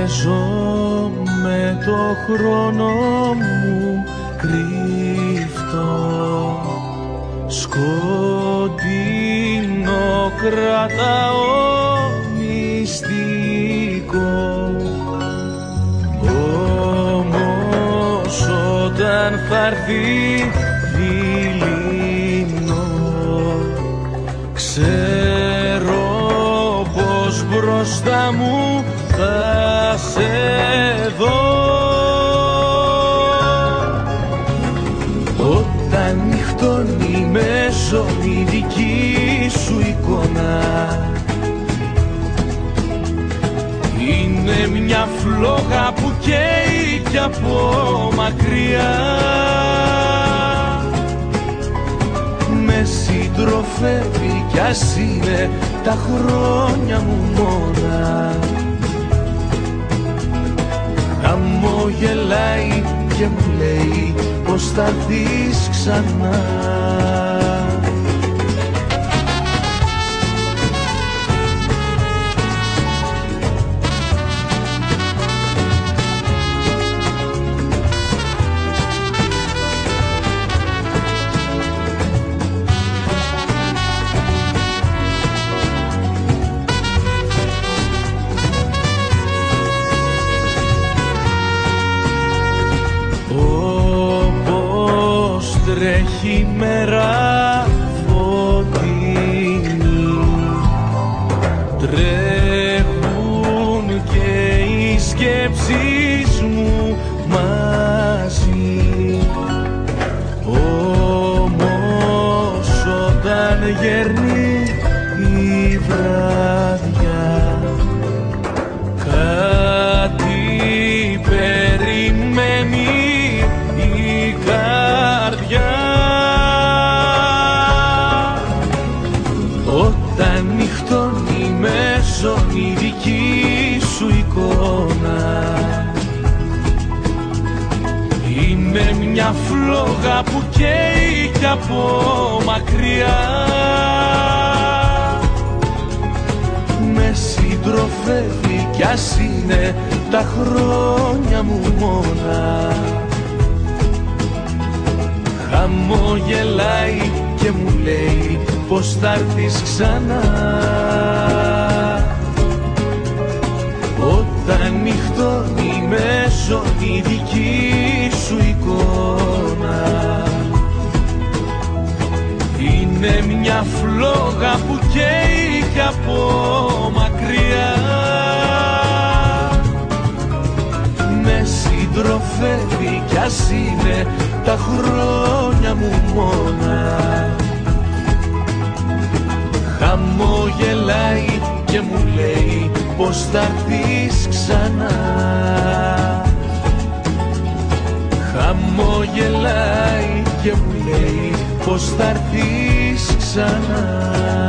ζω με το χρόνο μου κρύφτο, σκοτεινό κρατάω μυστικό. Όμως όταν θα έρθει δειλινό, ξέρω πως μπροστά μου θα σε δω. Όταν νυχτώνει με ζώνη δική σου εικόνα, είναι μια φλόγα που καίει κι από μακριά. Με συντροφεύει κι ας είναι τα χρόνια μου μόνα. Χαμογελάει και μου λέει πως θα έρθεις ξανά. Τρέχει η μέρα φωτεινή, τρέχουν και οι σκέψεις μου μαζί. Όμως όταν γέρνει η βράδια, κάτι περιμένει η καρδιά. Όταν νυχτώνει με ζώνη δική σου εικόνα, είναι μια φλόγα που καίει κι από μακριά. Με συντροφεύει κι ας είναι τα χρόνια μου μόνα. Χαμογελάει και μου λέει πως θα έρθεις ξανά. Όταν νυχτώνει με ζώνη δική σου εικόνα, είναι μια φλόγα που καίει κι από μακριά. Με συντροφεύει κι ας είναι τα χρόνια μου μόνα. Χαμογελάει και μου λέει πως θα έρθεις ξανά. Χαμογελάει και μου λέει πως θα έρθεις ξανά.